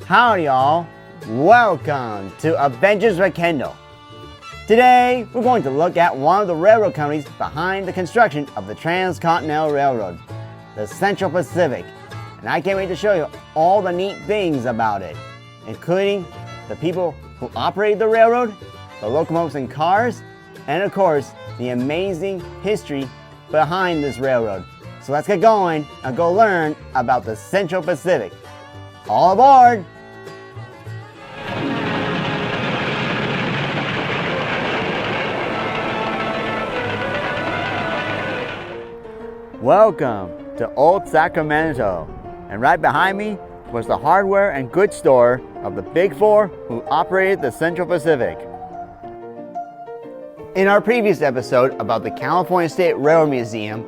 Howdy y'all, welcome to Adventures with Kendall. Today we're going to look at one of the railroad companies behind the construction of the Transcontinental Railroad, the Central Pacific, and I can't wait to show you all the neat things about it, including the people who operated the railroad, the locomotives and cars, and of course the amazing history behind this railroad. So let's get going and go learn about the Central Pacific. All aboard! Welcome to Old Sacramento, and right behind me was the hardware and goods store of the Big Four who operated the Central Pacific. In our previous episode about the California State Railroad Museum,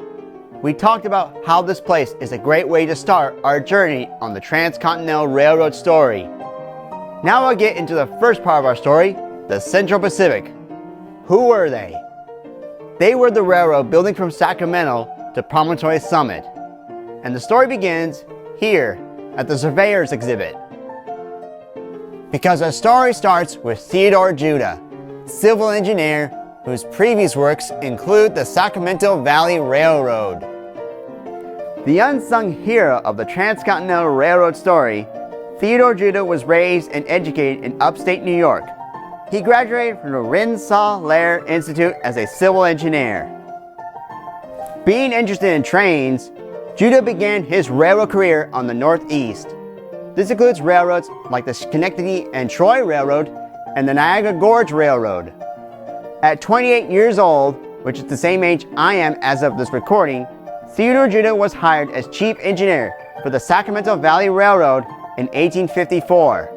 we talked about how this place is a great way to start our journey on the Transcontinental Railroad story. Now we'll get into the first part of our story, the Central Pacific. Who were they? They were the railroad building from Sacramento to Promontory Summit. And the story begins here at the Surveyor's Exhibit. Because our story starts with Theodore Judah, civil engineer whose previous works include the Sacramento Valley Railroad. The unsung hero of the Transcontinental Railroad story, Theodore Judah was raised and educated in upstate New York. He graduated from the Rensselaer Institute as a civil engineer. Being interested in trains, Judah began his railroad career on the Northeast. This includes railroads like the Schenectady and Troy Railroad and the Niagara Gorge Railroad. At 28 years old, which is the same age I am as of this recording, Theodore Judah was hired as chief engineer for the Sacramento Valley Railroad in 1854.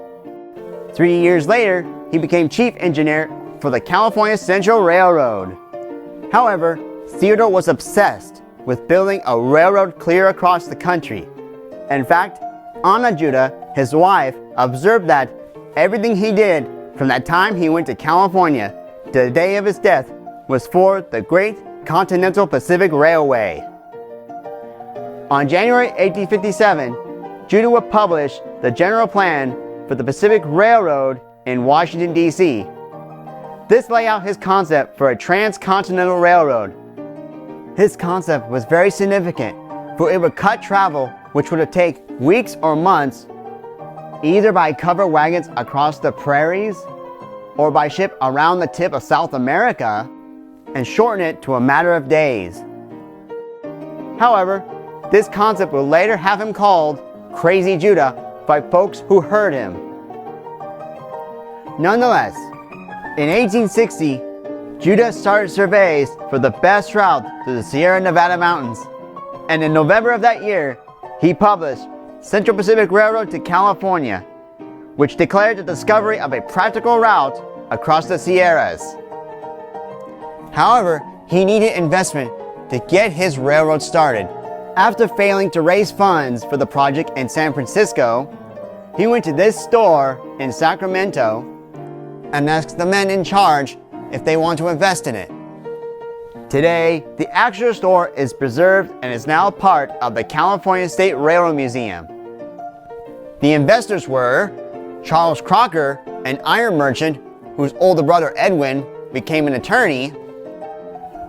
3 years later, he became chief engineer for the California Central Railroad. However, Theodore was obsessed with building a railroad clear across the country. In fact, Anna Judah, his wife, observed that everything he did from that time he went to California to the day of his death was for the Great Continental Pacific Railway. On January 1857, Judah would publish the general plan for the Pacific Railroad in Washington, D.C. This laid out his concept for a transcontinental railroad. His concept was very significant, for it would cut travel which would take weeks or months, either by covered wagons across the prairies or by ship around the tip of South America, and shorten it to a matter of days. However, this concept would later have him called Crazy Judah by folks who heard him. Nonetheless, in 1860, Judah started surveys for the best route through the Sierra Nevada mountains, and in November of that year, he published Central Pacific Railroad to California, which declared the discovery of a practical route across the Sierras. However, he needed investment to get his railroad started. After failing to raise funds for the project in San Francisco, he went to this store in Sacramento and asked the men in charge if they want to invest in it. Today, the actual store is preserved and is now part of the California State Railroad Museum. The investors were Charles Crocker, an iron merchant whose older brother Edwin became an attorney,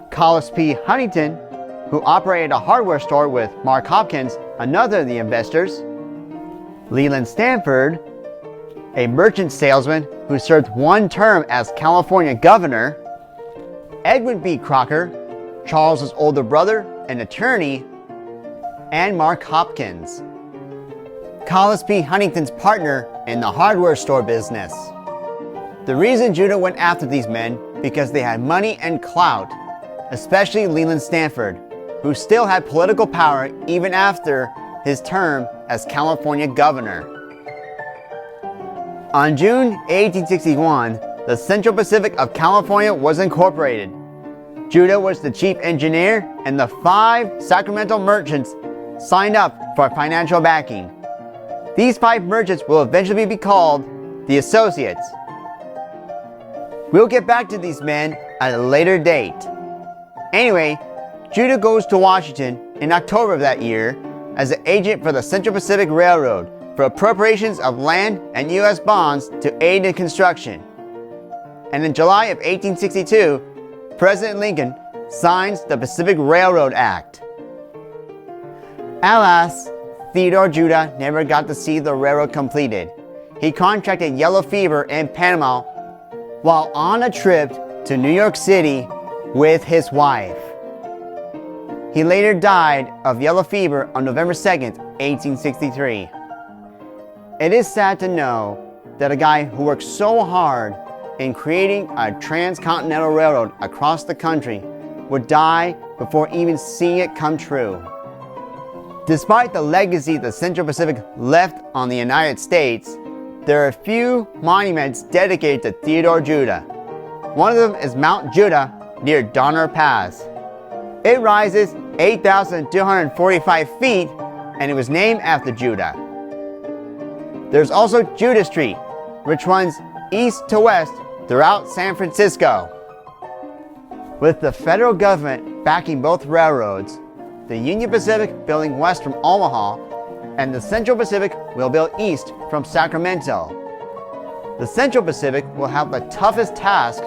Collis P. Huntington, who operated a hardware store with Mark Hopkins, another of the investors, Leland Stanford, a merchant salesman who served one term as California governor, Edwin B. Crocker, Charles's older brother and attorney, and Mark Hopkins, Collis P. Huntington's partner in the hardware store business. The reason Judah went after these men because they had money and clout, especially Leland Stanford, who still had political power even after his term as California governor. On June 1861, the Central Pacific of California was incorporated. Judah was the chief engineer, and the 5 Sacramento merchants signed up for financial backing. These 5 merchants will eventually be called the Associates. We'll get back to these men at a later date. Anyway, Judah goes to Washington in October of that year as an agent for the Central Pacific Railroad for appropriations of land and U.S. bonds to aid in construction. And in July of 1862, President Lincoln signs the Pacific Railroad Act. Alas, Theodore Judah never got to see the railroad completed. He contracted yellow fever in Panama while on a trip to New York City with his wife. He later died of yellow fever on November 2nd, 1863. It is sad to know that a guy who worked so hard in creating a transcontinental railroad across the country would die before even seeing it come true. Despite the legacy the Central Pacific left on the United States, there are a few monuments dedicated to Theodore Judah. One of them is Mount Judah near Donner Pass. It rises 8,245 feet and it was named after Judah. There's also Judah Street, which runs east to west throughout San Francisco. With the federal government backing both railroads, the Union Pacific building west from Omaha, and the Central Pacific will build east from Sacramento. The Central Pacific will have the toughest task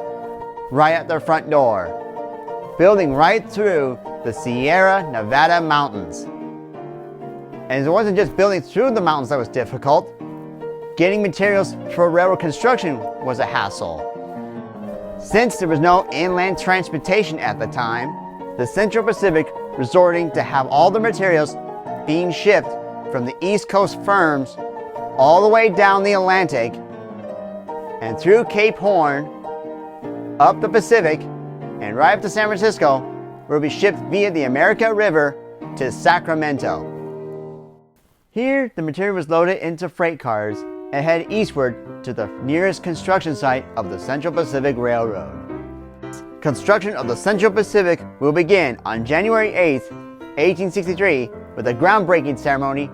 right at their front door, building right through the Sierra Nevada mountains. And it wasn't just building through the mountains that was difficult. Getting materials for railroad construction was a hassle. Since there was no inland transportation at the time, the Central Pacific resorting to have all the materials being shipped from the East Coast firms all the way down the Atlantic and through Cape Horn, up the Pacific, and right up to San Francisco, where it will be shipped via the America River to Sacramento. Here, the material was loaded into freight cars and head eastward to the nearest construction site of the Central Pacific Railroad. Construction of the Central Pacific will begin on January 8, 1863, with a groundbreaking ceremony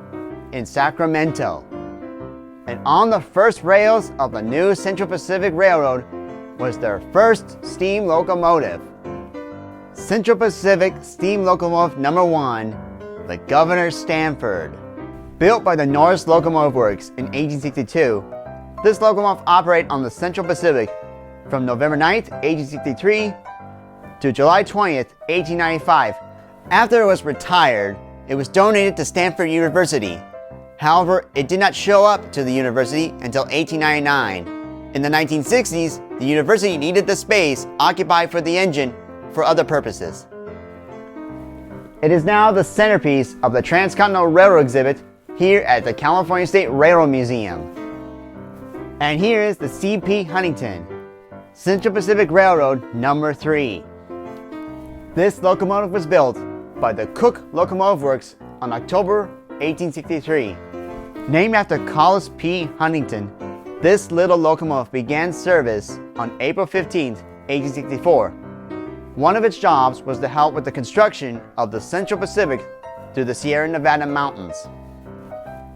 in Sacramento. And on the first rails of the new Central Pacific Railroad was their first steam locomotive. Central Pacific Steam Locomotive Number 1, the Governor Stanford. Built by the Norris Locomotive Works in 1862, this locomotive operated on the Central Pacific from November 9, 1863 to July 20, 1895. After it was retired, it was donated to Stanford University. However, it did not show up to the university until 1899. In the 1960s, the university needed the space occupied for the engine for other purposes. It is now the centerpiece of the Transcontinental Railroad exhibit here at the California State Railroad Museum. And here is the C.P. Huntington, Central Pacific Railroad Number 3. This locomotive was built by the Cook Locomotive Works on October 1863. Named after Collis P. Huntington, this little locomotive began service on April 15, 1864. One of its jobs was to help with the construction of the Central Pacific through the Sierra Nevada mountains.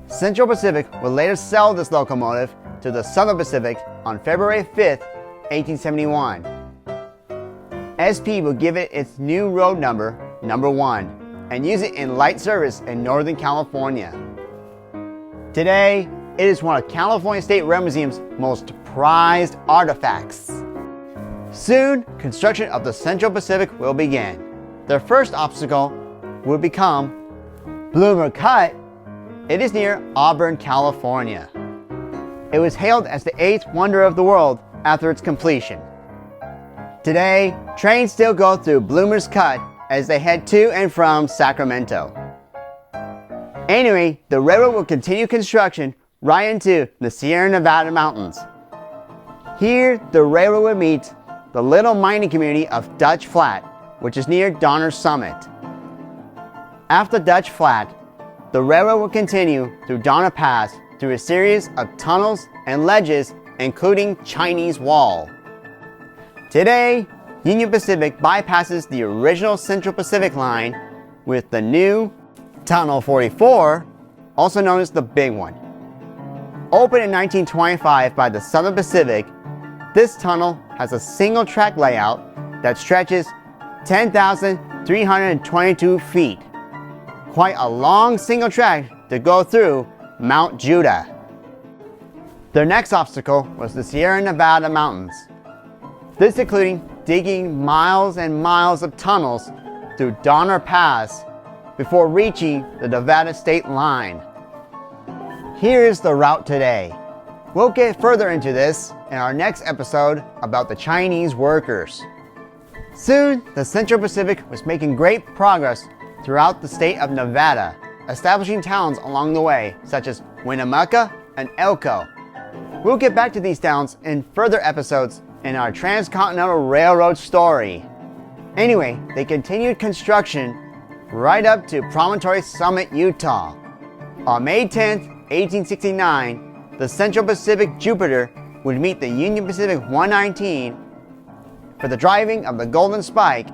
Central Pacific would later sell this locomotive to the Southern Pacific on February 5, 1871. SP will give it its new road number, number 1, and use it in light service in Northern California. Today, it is one of California State Railroad Museum's most prized artifacts. Soon, construction of the Central Pacific will begin. Their first obstacle will become Bloomer Cut. It is near Auburn, California. It was hailed as the 8th wonder of the world after its completion. Today, trains still go through Bloomer's Cut as they head to and from Sacramento. Anyway, the railroad will continue construction right into the Sierra Nevada mountains. Here, the railroad will meet the little mining community of Dutch Flat, which is near Donner Summit. After Dutch Flat, the railroad will continue through Donner Pass through a series of tunnels and ledges, including Chinese Wall. Today, Union Pacific bypasses the original Central Pacific line with the new Tunnel 44, also known as the Big One. Opened in 1925 by the Southern Pacific, this tunnel has a single track layout that stretches 10,322 feet. Quite a long single track to go through Mount Judah. Their next obstacle was the Sierra Nevada mountains. This including digging miles and miles of tunnels through Donner Pass before reaching the Nevada state line. Here's the route today. We'll get further into this in our next episode about the Chinese workers. Soon, the Central Pacific was making great progress throughout the state of Nevada, establishing towns along the way such as Winnemucca and Elko. We'll get back to these towns in further episodes in our Transcontinental Railroad story. Anyway, they continued construction right up to Promontory Summit, Utah. On May 10, 1869, the Central Pacific Jupiter would meet the Union Pacific 119 for the driving of the Golden Spike.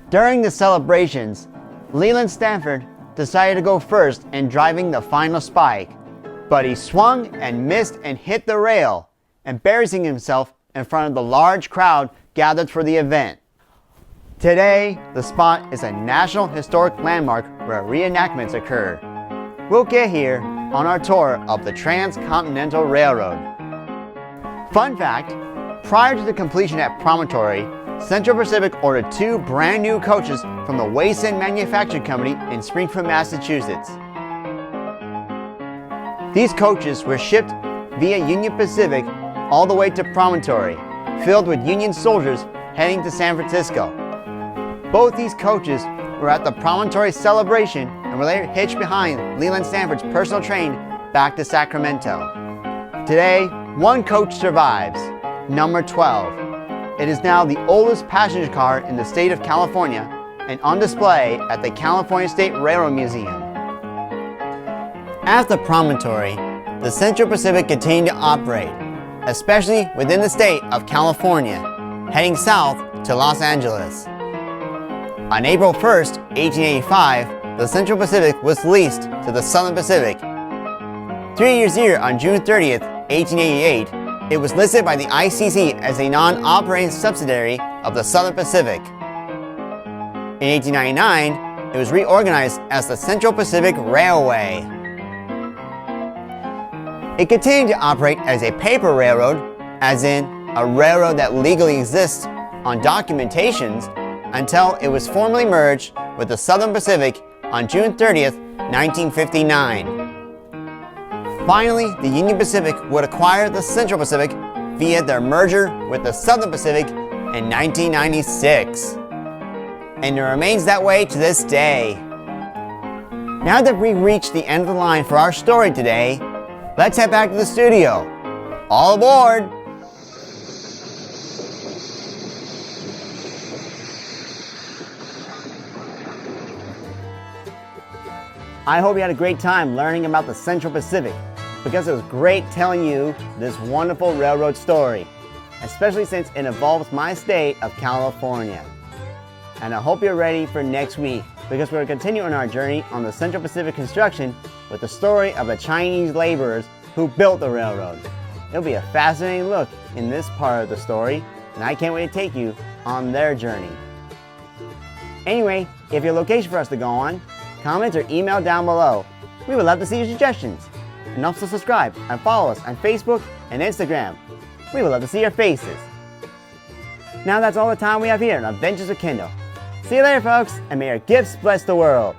During the celebrations, Leland Stanford decided to go first in driving the final spike, but he swung and missed and hit the rail, embarrassing himself in front of the large crowd gathered for the event. Today, the spot is a National Historic Landmark where reenactments occur. We'll get here on our tour of the Transcontinental Railroad. Fun fact, prior to the completion at Promontory, Central Pacific ordered 2 brand new coaches from the Wason Manufacturing Company in Springfield, Massachusetts. These coaches were shipped via Union Pacific all the way to Promontory, filled with Union soldiers heading to San Francisco. Both these coaches were at the Promontory celebration and were later hitched behind Leland Stanford's personal train back to Sacramento. Today, 1 coach survives, number 12. It is now the oldest passenger car in the state of California and on display at the California State Railroad Museum. After Promontory, the Central Pacific continued to operate, especially within the state of California, heading south to Los Angeles. On April 1st, 1885, the Central Pacific was leased to the Southern Pacific. 3 years later, on June 30th, 1888, it was listed by the ICC as a non-operating subsidiary of the Southern Pacific. In 1899, it was reorganized as the Central Pacific Railway. It continued to operate as a paper railroad, as in a railroad that legally exists on documentations, until it was formally merged with the Southern Pacific on June 30th, 1959. Finally, the Union Pacific would acquire the Central Pacific via their merger with the Southern Pacific in 1996. And it remains that way to this day. Now that we've reached the end of the line for our story today, let's head back to the studio. All aboard! I hope you had a great time learning about the Central Pacific, because it was great telling you this wonderful railroad story, especially since it involves my state of California. And I hope you're ready for next week, because we're continuing our journey on the Central Pacific construction with the story of the Chinese laborers who built the railroad. It'll be a fascinating look in this part of the story, and I can't wait to take you on their journey. Anyway, if you have a location for us to go on, comment or email down below. We would love to see your suggestions. And also subscribe and follow us on Facebook and Instagram. We would love to see your faces. Now that's all the time we have here on Adventures with Kendall. See you later, folks, and may your gifts bless the world.